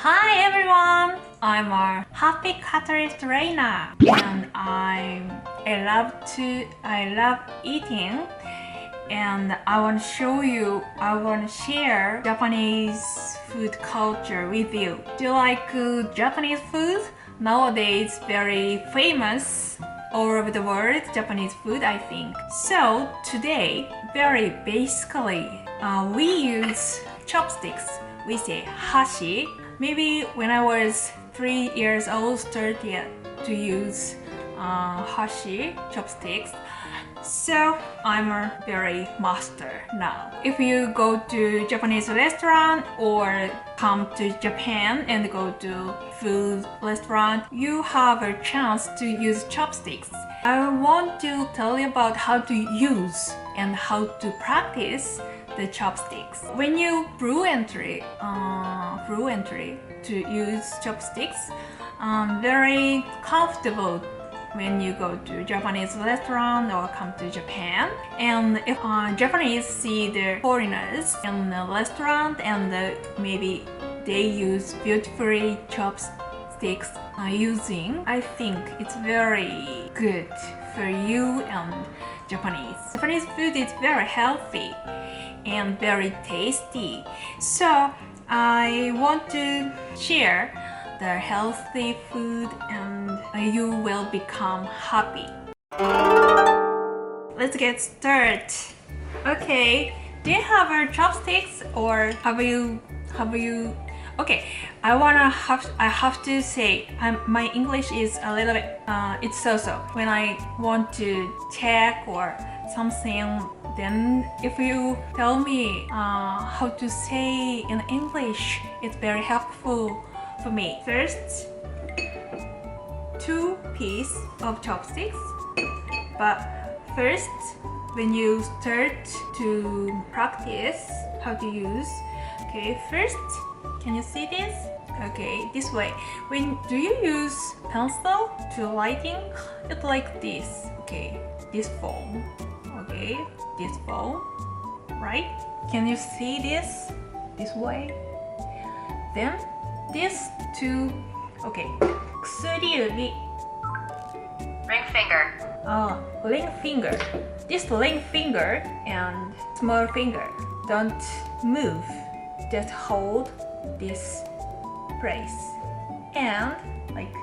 Hi everyone! I'm a happy catalyst trainer and I love eating and I want to share Japanese food culture with you. Do you like Japanese food? Nowadays very famous all over the world, Japanese food, I think. So today, very basically, we use chopsticks. We say hashi. Maybe when I was 3 years old, started to use hashi chopsticks. So I'm a very master now. If you go to Japanese restaurant or come to Japan and go to food restaurant, you have a chance to use chopsticks. I want to tell you about how to use and how to practice the chopsticks. When you fluently to use chopsticks, very comfortable when you go to Japanese restaurant or come to Japan. And if Japanese see the foreigners in the restaurant and maybe they use beautifully chopsticks using, I think it's very good for you and Japanese. Japanese food is very healthy and very tasty. So I want to share the healthy food and you will become happy. Let's get started. Okay, do you have chopsticks or have you okay, I have to say my English is a little bit it's so when I want to check or something, then if you tell me how to say in English, it's very helpful for me. First, 2 pieces of chopsticks. But first, when you start to practice how to use, okay, first, can you see this? Okay, this way. When do you use pencil to writing? It's like this. Okay, this form. Okay, this form, right? Can you see this way? Then this two, okay, 薬指 ring finger, ring finger. This ring finger and small finger don't move, just hold this place and like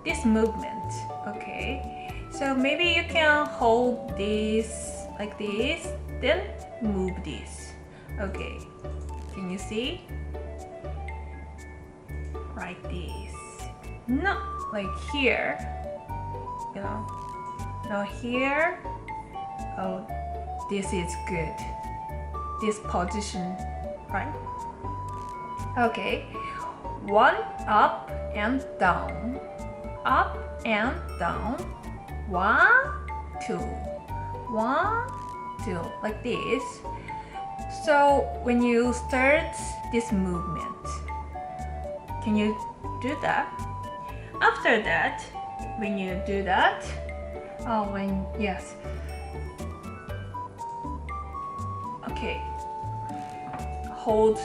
this movement. Okay, so maybe you can hold this like this, then move this. Okay, can you see? Like this, not like here, you know, now here. Oh, this is good, this position, right? Okay, 1 up and down, up and down, 1 2 1 2, like this. So when you start this movement, can you do that? After that, when you do that, yes. Okay, hold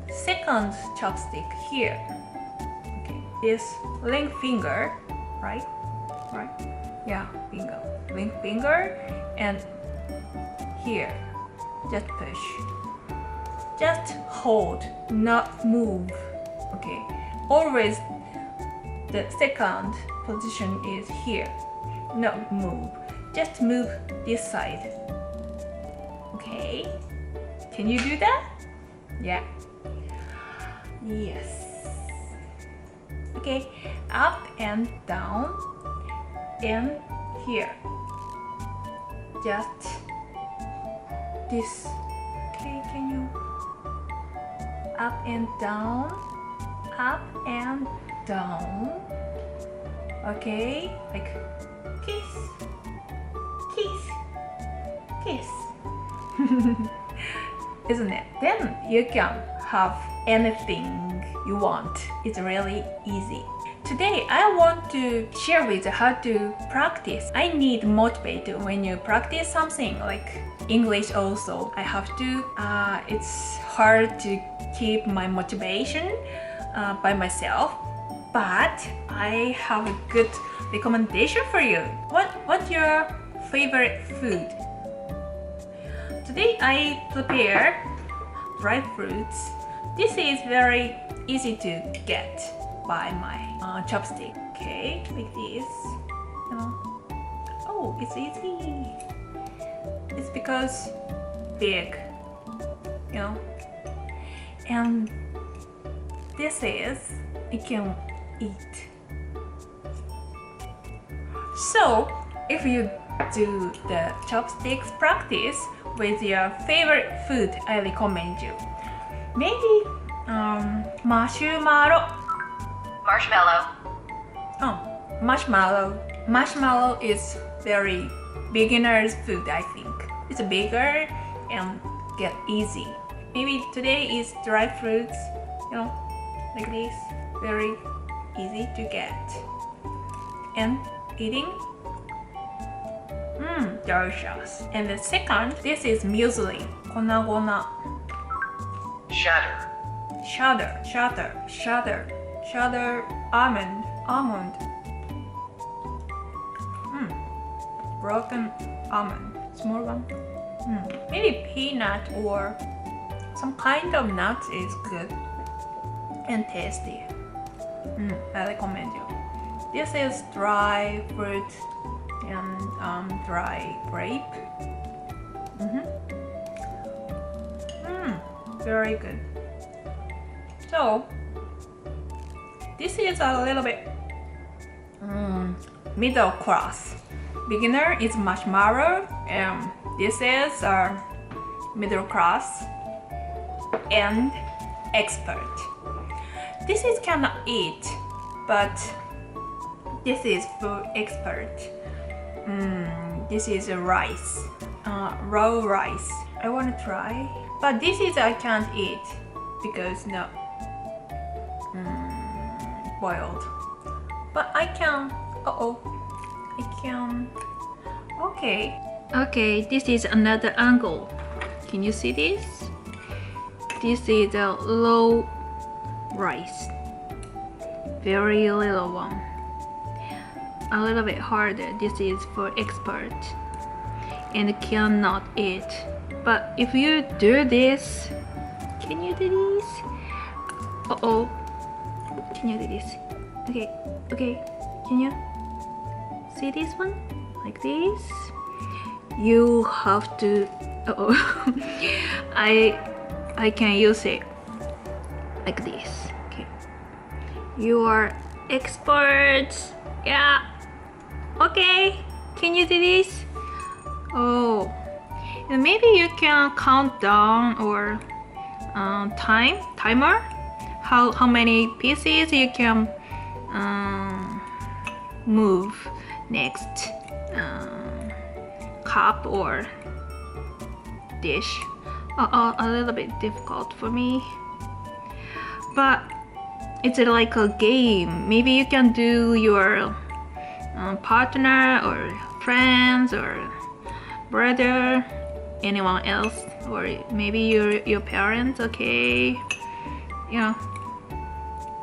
second chopstick here. Okay, this ring finger, right? Yeah, bingo. Ring finger and here, just push. Just hold, not move. Okay, always the second position is here, not move, just move this side. Okay, can you do that? Yeah, yes. Okay, up and down and here, just this. Okay, can you up and down, up and down. Okay, like kiss, kiss, kiss. Isn't it? Then you can have anything you want. It's really easy. today I want to share with you how to practice. I need motivate when you practice something like English also. I have to, it's hard to keep my motivation by myself, but I have a good recommendation for you. What's your favorite food? Today I prepare dry fruits. This is very easy to get by my chopstick. Okay, like this. You know. Oh, it's easy. It's because big, you know. And this is you can eat. So if you do the chopsticks practice with your favorite food, I recommend you. Maybe marshmallow. Oh, marshmallow. Marshmallow is very beginner's food, I think. It's bigger and get easy. Maybe today is dry fruits, you know, like this. Very easy to get. And eating, delicious. And the second, this is muesli, gona. Shatter, almond. Broken almond, small one. Maybe peanut or some kind of nuts is good and tasty. I recommend you. This is dry fruit and dry grape. Very good. So this is a little bit middle class. Beginner is marshmallow, and this is middle class and expert. This is cannot eat, but this is for expert. This is a rice, raw rice. I want to try, but this is I can't eat because no boiled. But I can. I can. Okay, this is another angle. Can you see this? This is a low rice, very little one, a little bit harder. This is for expert and cannot eat. But if you do this, can you do this? Can you do this? Okay, can you see this one? Like this? You have to, I can use it like this. Okay, you are experts. Yeah. Okay, can you do this? And maybe you can count down or timer how many pieces you can move next cup or dish. A little bit difficult for me, but it's like a game. Maybe you can do your partner or friends or brother, anyone else, or maybe your parents. Okay, yeah,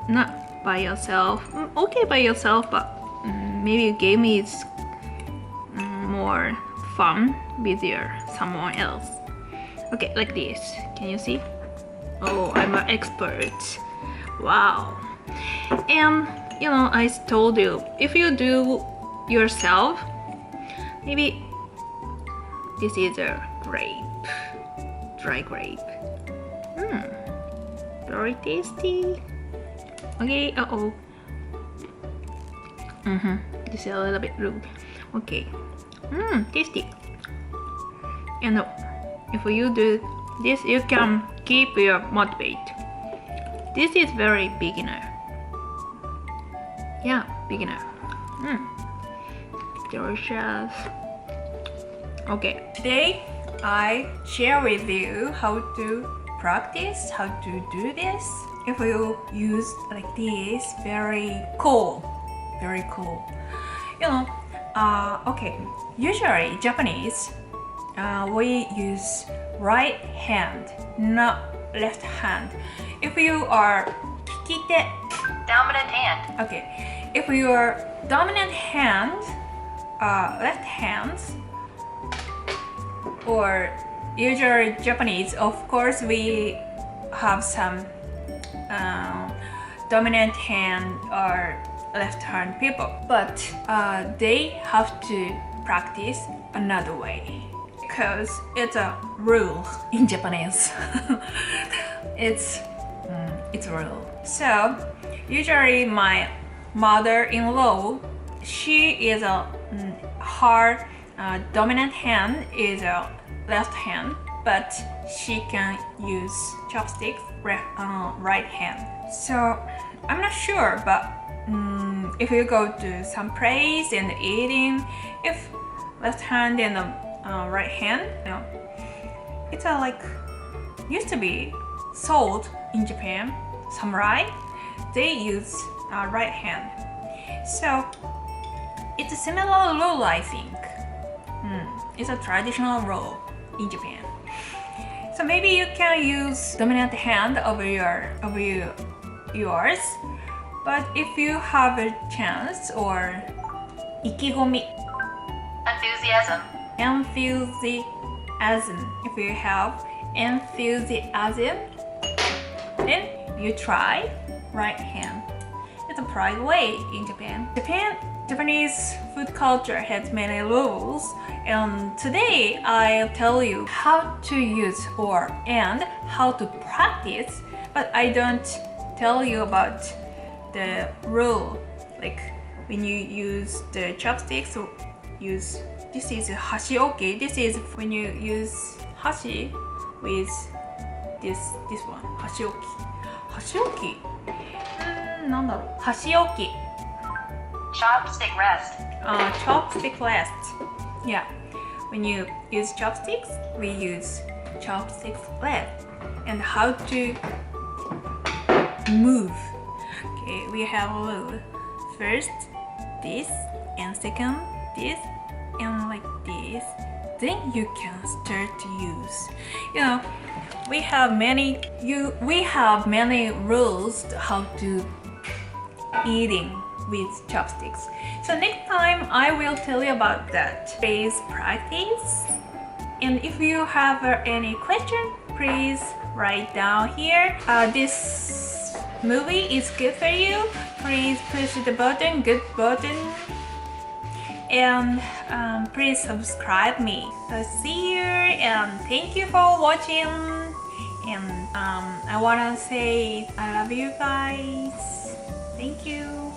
not by yourself. Okay, by yourself, but maybe game is more fun with someone else. Okay, like this. Can you see? Oh, I'm an expert. Wow. And I told you, if you do yourself, maybe this is a grape, dry grape. Very tasty. Okay, this is a little bit rude. Okay. Tasty. And if you do this, you can keep your motivate. This is very beginner. Yeah, beginner. Delicious. Okay, today I share with you how to practice, how to do this, if you use like this, very cool. Okay. Usually Japanese, we use right hand, not left hand. If you are 利き手 Dominant hand. Okay, if your dominant hand, left hands, or usually Japanese, of course, we have some dominant hand or left hand people, but they have to practice another way because it's a rule in Japanese. it's a rule. So usually my mother-in-law, she is her dominant hand is a left hand, but she can use chopsticks right hand. So I'm not sure, but if you go to some place and eating, if left hand and right hand, it's like used to be sold in Japan. Samurai, they use right hand. So it's a similar rule, I think. It's a traditional rule in Japan. So maybe you can use dominant hand over yours, but if you have a chance or 意気込み enthusiasm, if you have enthusiasm, then you try right hand. It's a pride way in Japan. Japanese food culture has many rules, and today I'll tell you how to use and how to practice, but I don't tell you about the rule, like when you use the chopsticks, this is hashioki. This is when you use hashi with this one, hashioki. なんだろう、箸置き Chopstick rest. Chopstick rest. Yeah. When you use chopsticks, we use chopsticks rest. And how to move. Okay, we have a rule. First, this, and second, this, and like this. Then you can start to use. We have many rules how to eating with chopsticks. So next time I will tell you about that. Please practice. And if you have any question, please write down here. This movie is good for you. Please push the button, good button. And please subscribe me. So see you and thank you for watching. And I wanna say I love you guys. Thank you.